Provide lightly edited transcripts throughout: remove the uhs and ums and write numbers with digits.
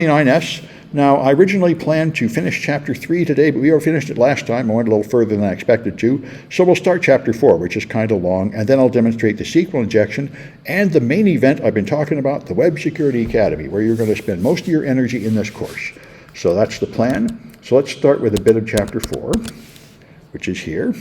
29S. Now, I originally planned to finish Chapter 3 today, but we already finished it last time. I went a little further than I expected to. So we'll start Chapter 4, which is kind of long, and then I'll demonstrate the SQL injection and the main event I've been talking about, the Web Security Academy, where you're going to spend most of your energy in this course. So that's the plan. So let's start with a bit of Chapter 4, which is here.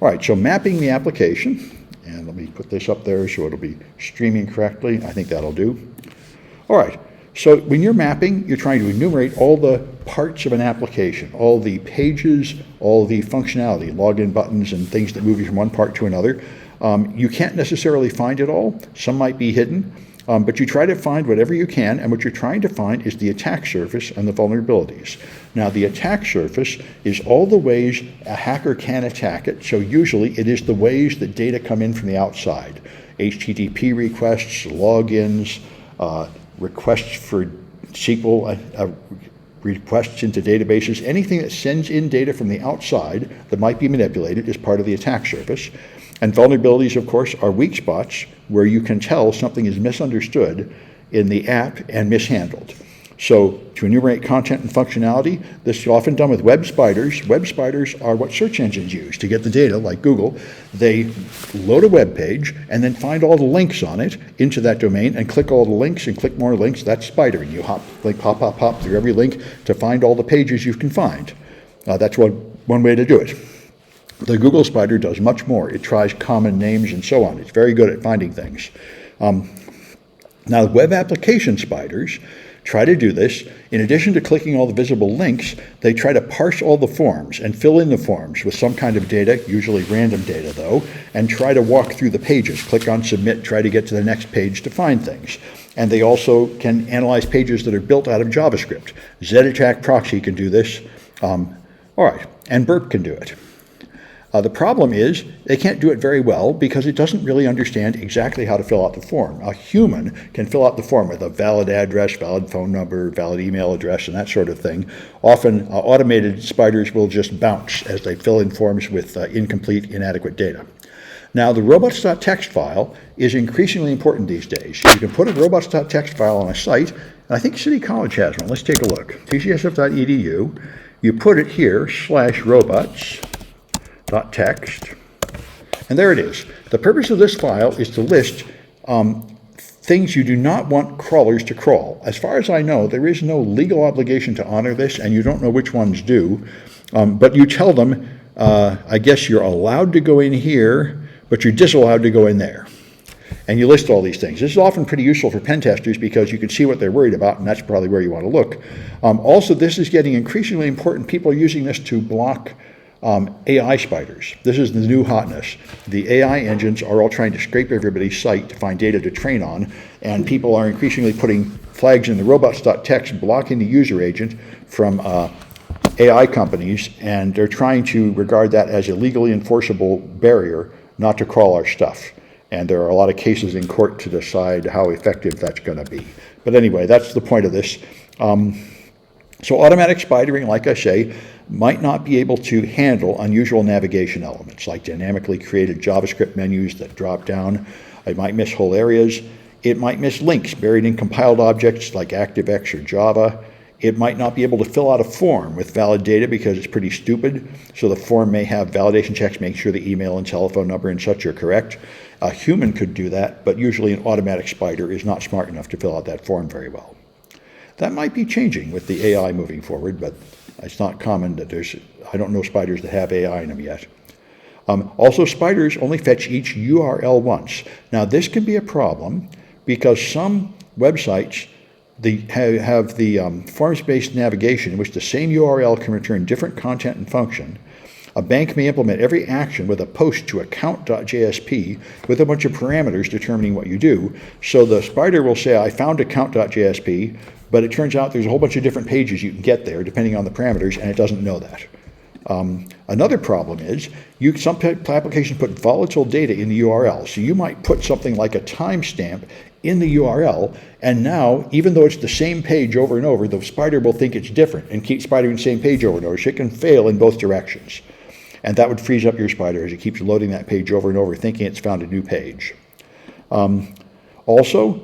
All right, so mapping the application. And let me put this up there so it'll be streaming correctly. I think that'll do. All right. So when you're mapping, you're trying to enumerate all the parts of an application, all the pages, all the functionality, login buttons and things that move you from one part to another. You can't necessarily find it all. Some might be hidden, but you try to find whatever you can, and what you're trying to find is the attack surface and the vulnerabilities. Now, the attack surface is all the ways a hacker can attack it, so usually it is the ways that data come in from the outside. HTTP requests, logins, requests for SQL, requests into databases, anything that sends in data from the outside that might be manipulated is part of the attack surface. And vulnerabilities, of course, are weak spots where you can tell something is misunderstood in the app and mishandled. So to enumerate content and functionality, this is often done with web spiders. Web spiders are what search engines use to get the data, like Google. They load a web page and then find all the links on it into that domain and click all the links and click more links. That's spidering. You hop through every link to find all the pages you can find. That's one way to do it. The Google spider does much more. It tries common names and so on. It's very good at finding things. Now, web application spiders try to do this. In addition to clicking all the visible links, they try to parse all the forms and fill in the forms with some kind of data, usually random data though, and try to walk through the pages, click on submit, try to get to the next page to find things. And they also can analyze pages that are built out of JavaScript. ZAttack Proxy can do this. All right, and Burp can do it. The problem is they can't do it very well because it doesn't really understand exactly how to fill out the form. A human can fill out the form with a valid address, valid phone number, valid email address, and that sort of thing. Often automated spiders will just bounce as they fill in forms with incomplete, inadequate data. Now, the robots.txt file is increasingly important these days. You can put a robots.txt file on a site, and I think City College has one. Let's take a look. tcsf.edu. You put it here, /robots.txt, and there it is. The purpose of this file is to list things you do not want crawlers to crawl. As far as I know, there is no legal obligation to honor this, and you don't know which ones do, but you tell them, I guess you're allowed to go in here, but you're disallowed to go in there. And you list all these things. This is often pretty useful for pen testers because you can see what they're worried about, and that's probably where you want to look. Also, this is getting increasingly important. People are using this to block AI spiders. This is the new hotness. The AI engines are all trying to scrape everybody's site to find data to train on, and people are increasingly putting flags in the robots.txt blocking the user agent from AI companies, and they're trying to regard that as a legally enforceable barrier not to crawl our stuff. And there are a lot of cases in court to decide how effective that's going to be. But anyway, that's the point of this. So automatic spidering, like I say, might not be able to handle unusual navigation elements like dynamically created JavaScript menus that drop down. It might miss whole areas. It might miss links buried in compiled objects like ActiveX or Java. It might not be able to fill out a form with valid data because it's pretty stupid. So the form may have validation checks, make sure the email and telephone number and such are correct. A human could do that, but usually an automatic spider is not smart enough to fill out that form very well. That might be changing with the AI moving forward, but it's not common that I don't know spiders that have AI in them yet. Also, spiders only fetch each URL once. Now, this can be a problem because some websites have the forms-based navigation in which the same URL can return different content and function. A bank may implement every action with a post to account.jsp with a bunch of parameters determining what you do. So the spider will say, I found account.jsp, but it turns out there's a whole bunch of different pages you can get there depending on the parameters, and it doesn't know that. Another problem is some applications put volatile data in the URL. So you might put something like a timestamp in the URL, and now, even though it's the same page over and over, the spider will think it's different and keep spidering the same page over and over, so it can fail in both directions. And that would freeze up your spider as it keeps loading that page over and over, thinking it's found a new page. Also,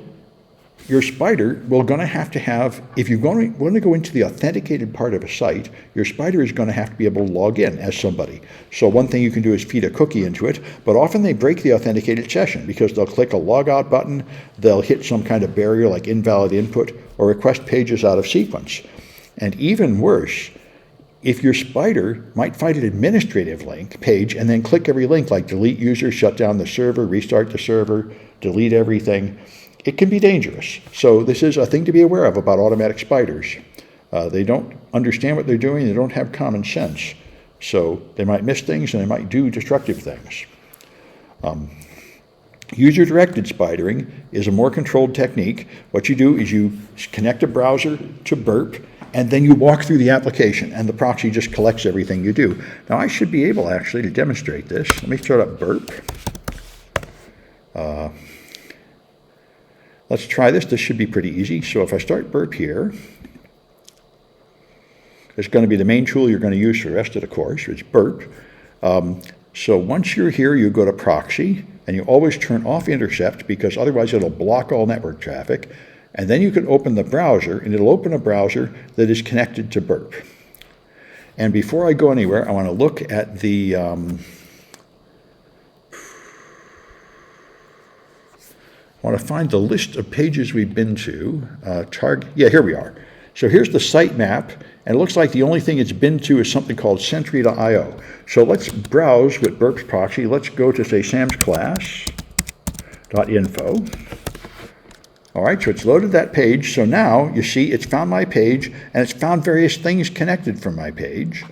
your spider will going to have, if you're going to go into the authenticated part of a site, your spider is going to have to be able to log in as somebody. So one thing you can do is feed a cookie into it, but often they break the authenticated session because they'll click a logout button, they'll hit some kind of barrier like invalid input, or request pages out of sequence. And even worse, if your spider might find an administrative link page and then click every link like delete user, shut down the server, restart the server, delete everything, it can be dangerous. So this is a thing to be aware of about automatic spiders. They don't understand what they're doing, they don't have common sense. So they might miss things and they might do destructive things. User-directed spidering is a more controlled technique. What you do is you connect a browser to Burp, and then you walk through the application, and the proxy just collects everything you do. Now, I should be able, actually, to demonstrate this. Let me start up Burp. Let's try this. This should be pretty easy. So if I start Burp here, it's going to be the main tool you're going to use for the rest of the course. It's Burp. So once you're here, you go to Proxy, and you always turn off Intercept because otherwise it'll block all network traffic. And then you can open the browser, and it'll open a browser that is connected to Burp. And before I go anywhere, I want to look at the I want to find the list of pages we've been to. Yeah, here we are. So here's the site map, and it looks like the only thing it's been to is something called Sentry.io. So let's browse with Burp's proxy. Let's go to, say, samsclass.info. All right, so it's loaded that page. So now you see it's found my page, and it's found various things connected from my page.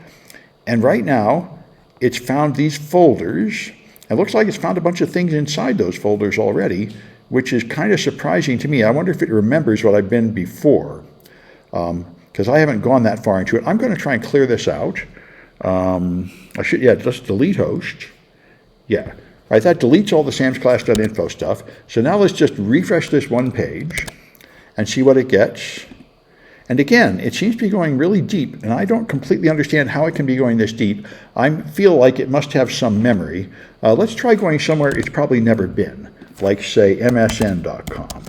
And right now, it's found these folders. It looks like it's found a bunch of things inside those folders already, which is kind of surprising to me. I wonder if it remembers what I've been before, because I haven't gone that far into it. I'm going to try and clear this out. Let's delete host. Yeah. All right, that deletes all the samsclass.info stuff. So now let's just refresh this one page and see what it gets. And again, it seems to be going really deep, and I don't completely understand how it can be going this deep. I feel like it must have some memory. Let's try going somewhere it's probably never been, like, say, msn.com.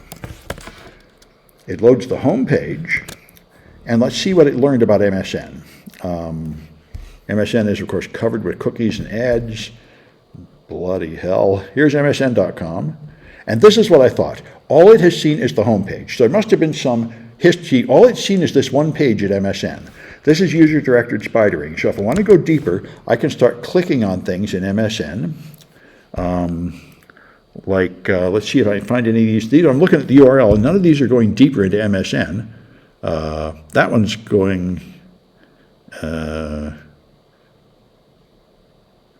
It loads the home page, and let's see what it learned about MSN. MSN is, of course, covered with cookies and ads. Bloody hell. Here's msn.com. And this is what I thought. All it has seen is the home page. So there must have been some history. All it's seen is this one page at MSN. This is user-directed spidering. So if I want to go deeper, I can start clicking on things in MSN. Let's see if I can find any of these. I'm looking at the URL, and none of these are going deeper into MSN. That one's going...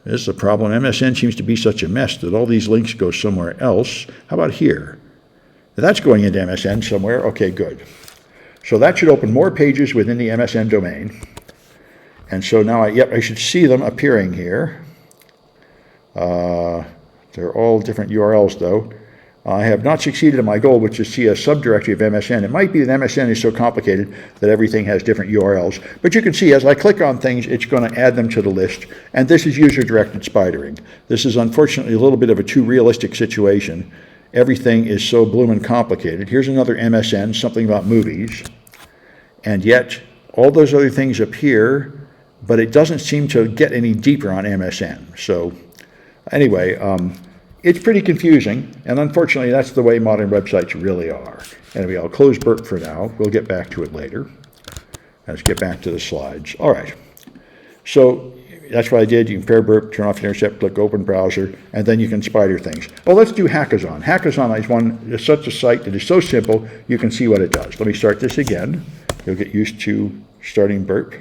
This is the problem. MSN seems to be such a mess that all these links go somewhere else. How about here? That's going into MSN somewhere. Okay, good. So that should open more pages within the MSN domain. And so now I should see them appearing here. They're all different URLs, though. I have not succeeded in my goal, which is to see a subdirectory of MSN. It might be that MSN is so complicated that everything has different URLs. But you can see as I click on things, it's going to add them to the list. And this is user-directed spidering. This is unfortunately a little bit of a too realistic situation. Everything is so bloomin' complicated. Here's another MSN, something about movies. And yet, all those other things appear, but it doesn't seem to get any deeper on MSN. So anyway, it's pretty confusing, and unfortunately, that's the way modern websites really are. Anyway, I'll close Burp for now. We'll get back to it later. Let's get back to the slides. All right. So that's what I did. You can pair Burp, turn off Intercept, click Open Browser, and then you can spider things. Well, let's do Hackazon. Hackazon is such a site that is so simple, you can see what it does. Let me start this again. You'll get used to starting Burp.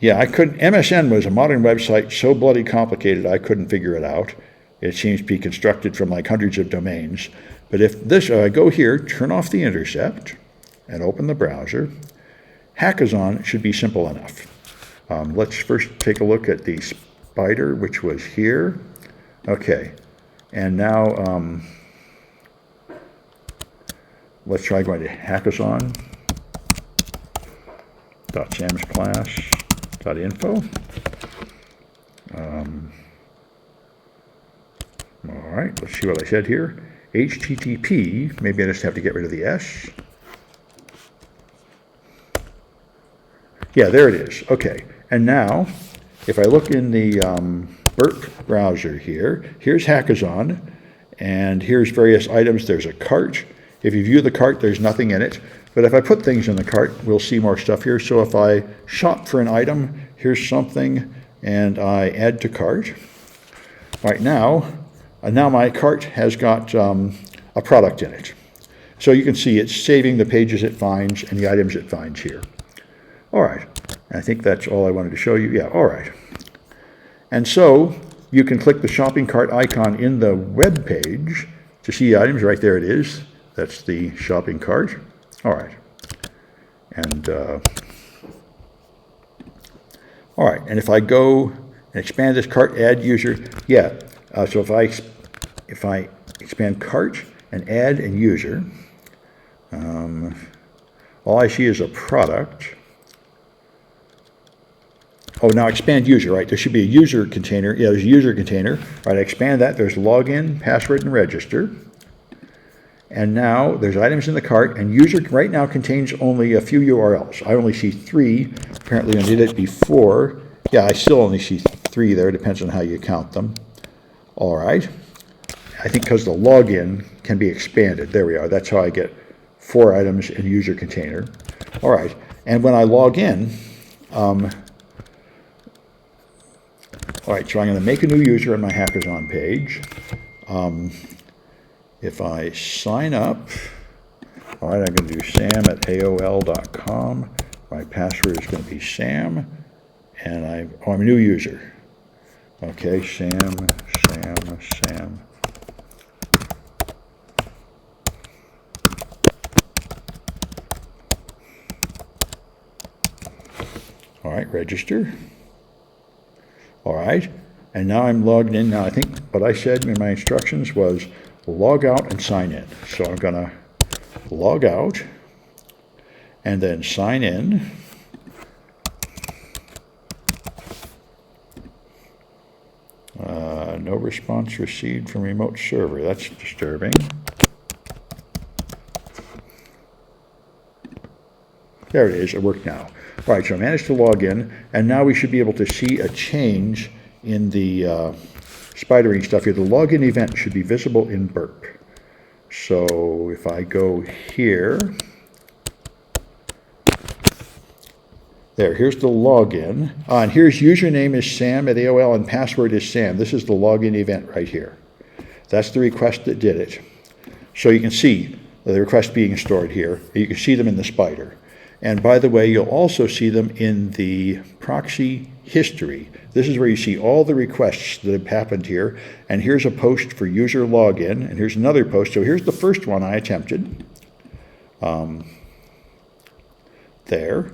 Yeah, MSN was a modern website so bloody complicated I couldn't figure it out. It seems to be constructed from like hundreds of domains. But if I go here, turn off the intercept, and open the browser, Hackazon should be simple enough. Let's first take a look at the spider, which was here. Okay, and now let's try going to hackazon.samsclass.info. All right, let's see what I said here. HTTP, maybe I just have to get rid of the S. Yeah, there it is. Okay, and now if I look in the Burp browser here, here's Hackazon, and here's various items. There's a cart. If you view the cart, there's nothing in it. But if I put things in the cart, we'll see more stuff here. So if I shop for an item, here's something, and I add to cart. All right, now my cart has got a product in it. So you can see it's saving the pages it finds and the items it finds here. All right, I think that's all I wanted to show you. Yeah, all right. And so you can click the shopping cart icon in the web page to see items. Right there it is. That's the shopping cart. All right. And all right. And if I go and expand this cart, add user, yeah. So if I expand cart and add and user, all I see is a product. Oh, now expand user, right? There should be a user container. Yeah, there's a user container. All right, I expand that. There's login, password, and register. And now there's items in the cart, and user right now contains only a few URLs. I only see 3. Apparently I did it before. Yeah, I still only see 3 there. Depends on how you count them. All right. I think because the login can be expanded. There we are. That's how I get 4 items in user container. All right. And when I log in, all right, so I'm going to make a new user on my Hackazon page. If I sign up, all right, I'm going to do sam@aol.com. My password is going to be Sam, and I'm a new user. Okay, Sam. All right, register. All right, and now I'm logged in. Now I think what I said in my instructions was log out and sign in. So I'm going to log out and then sign in. No response received from remote server. That's disturbing. There it is. It worked now. All right, so I managed to log in, and now we should be able to see a change in the spidering stuff here. The login event should be visible in Burp. So if I go here, here's the login. And here's username is Sam@AOL and password is Sam. This is the login event right here. That's the request that did it. So you can see the request being stored here. You can see them in the spider. And by the way, you'll also see them in the proxy history. This is where you see all the requests that have happened here. And here's a post for user login. And here's another post. So here's the first one I attempted. There.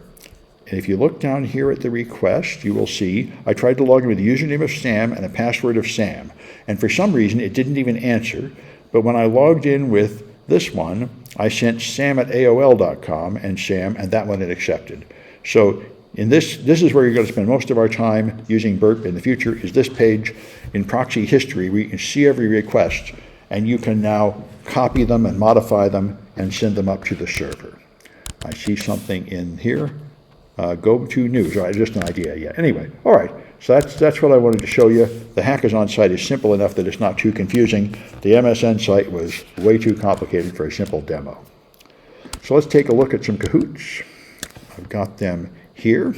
And if you look down here at the request, you will see I tried to log in with the username of Sam and a password of Sam. And for some reason, it didn't even answer. But when I logged in with this one, I sent sam@aol.com and Sam, and that one it accepted. So in this is where you're going to spend most of our time using Burp in the future, is this page in proxy history where you can see every request, and you can now copy them and modify them and send them up to the server. I see something in here. Go to news. All right, just an idea. Yeah. Anyway, all right. So that's what I wanted to show you. The Hackazon site is simple enough that it's not too confusing. The MSN site was way too complicated for a simple demo. So let's take a look at some Kahoots. I've got them here.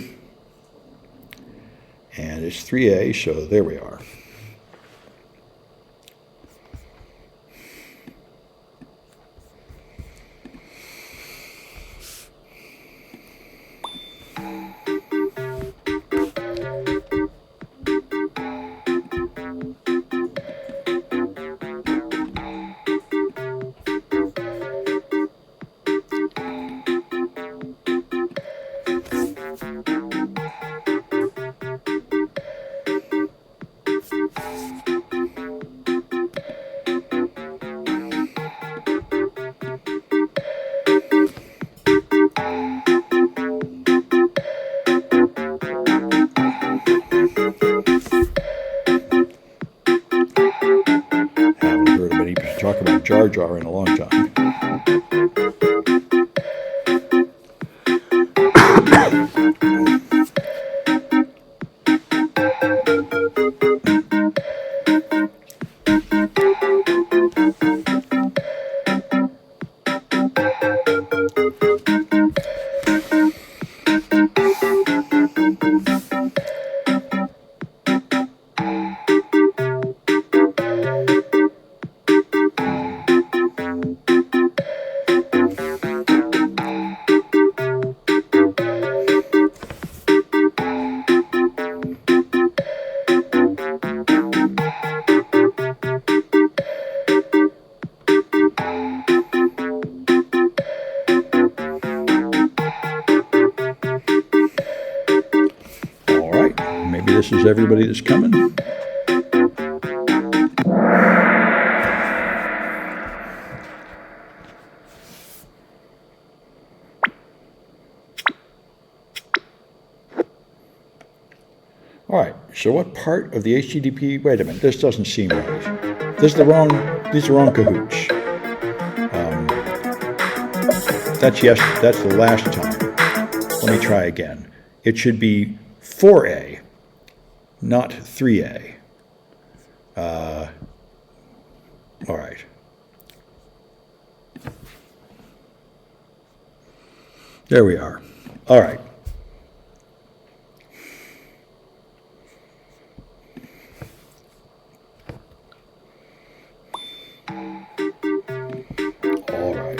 And it's 3A, so there we are. Talk about Jar Jar in a long time. All right, maybe this is everybody that's coming. All right, so what part of the HTTP, wait a minute, this doesn't seem right. These are the wrong cahoots. That's the last time. Let me try again. It should be 4A, not 3A. All right. There we are. All right. All right.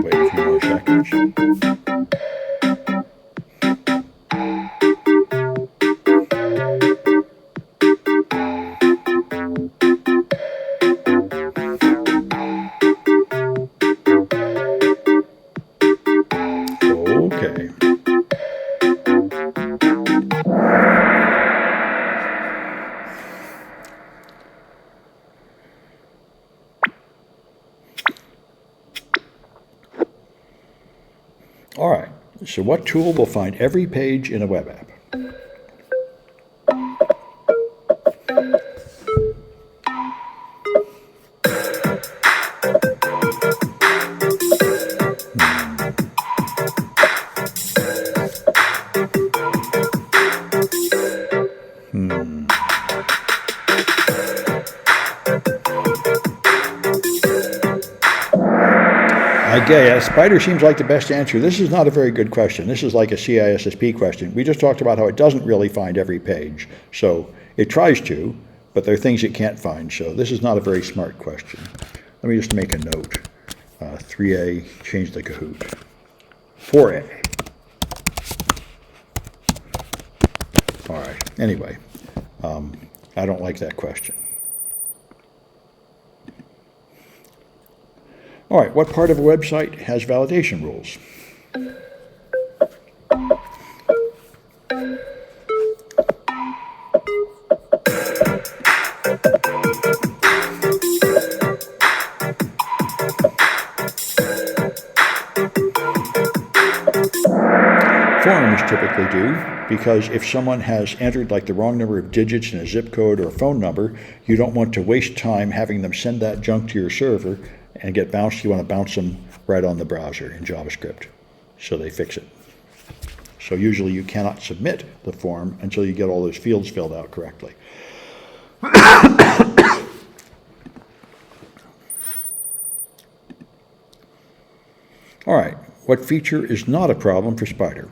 Wait a few more seconds. Okay. All right, so what tool will find every page in a web app? I guess Spider seems like the best answer. This is not a very good question. This is like a CISSP question. We just talked about how it doesn't really find every page. So it tries to, but there are things it can't find. So this is not a very smart question. Let me just make a note. 3A, change the Kahoot. 4A. All right. Anyway, I don't like that question. All right, what part of a website has validation rules? Forums typically do, because if someone has entered like the wrong number of digits in a zip code or a phone number, you don't want to waste time having them send that junk to your server and get bounced. You want to bounce them right on the browser in JavaScript, so they fix it. So usually you cannot submit the form until you get all those fields filled out correctly. All right, What feature is not a problem for Spyder?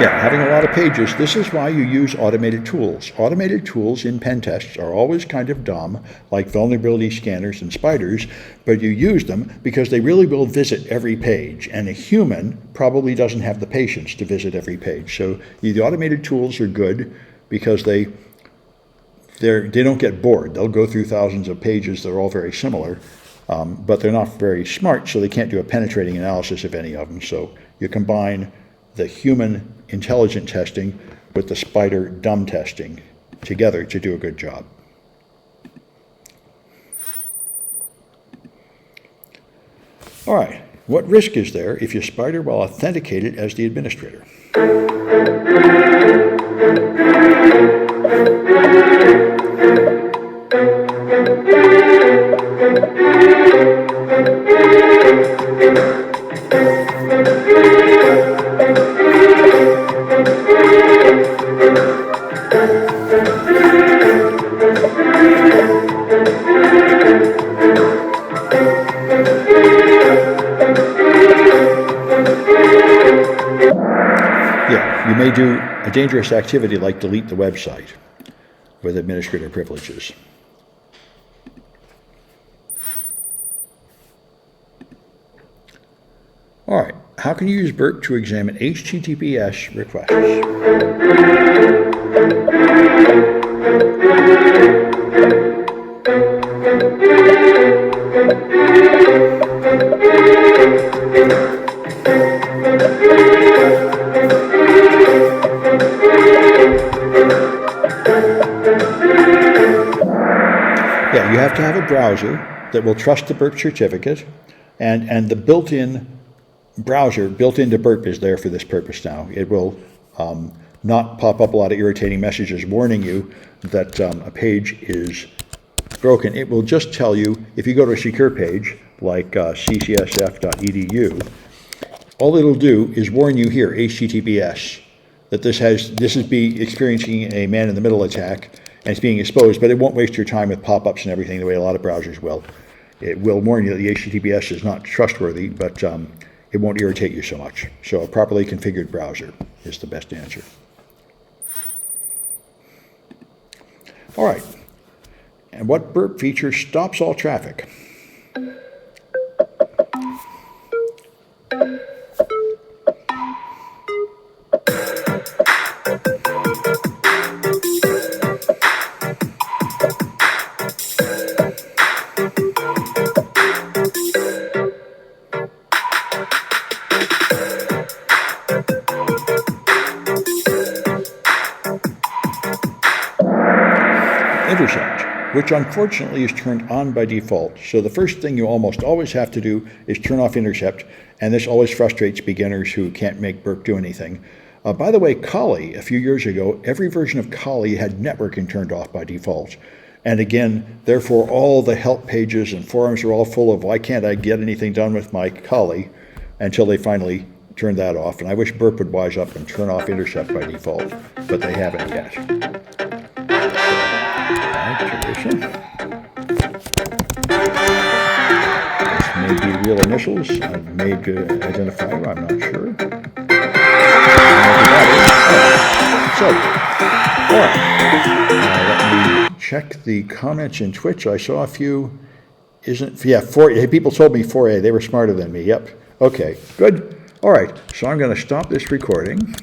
Yeah, having a lot of pages. This is why you use automated tools. Automated tools in pen tests are always kind of dumb, like vulnerability scanners and Spyders, but you use them because they really will visit every page, and a human probably doesn't have the patience to visit every page. So the automated tools are good because they don't get bored. They'll go through thousands of pages. They're all very similar, but they're not very smart, so they can't do a penetrating analysis of any of them. So you combine the human intelligent testing with the Spyder dumb testing together to do a good job. All right, what risk is there if you Spyder while authenticated as the administrator? Yeah, you may do a dangerous activity like delete the website with administrator privileges. All right, how can you use Burp to examine HTTPS requests? Yeah, you have to have a browser that will trust the Burp certificate, and the built-in browser built into Burp is there for this purpose now. It will not pop up a lot of irritating messages warning you that a page is broken. It will just tell you, if you go to a secure page like ccsf.edu, all it'll do is warn you here, HTTPS, that this is experiencing a man-in-the-middle attack, and it's being exposed, but it won't waste your time with pop-ups and everything the way a lot of browsers will. It will warn you that the HTTPS is not trustworthy, but it won't irritate you so much. So a properly configured browser is the best answer. All right, and what Burp feature stops all traffic? Intercept, which unfortunately is turned on by default. So the first thing you almost always have to do is turn off intercept, and this always frustrates beginners who can't make Burp do anything. By the way, Kali, a few years ago, every version of Kali had networking turned off by default. And again, therefore, all the help pages and forums are all full of why can't I get anything done with my Kali, until they finally turned that off. And I wish Burp would wise up and turn off intercept by default, but they haven't yet. Tradition. This may be real initials. I've made identifier, I'm not sure. So, all right. Let me check the comments in Twitch. I saw a few. People told me 4A. They were smarter than me. Yep. Okay, good. All right. So I'm going to stop this recording.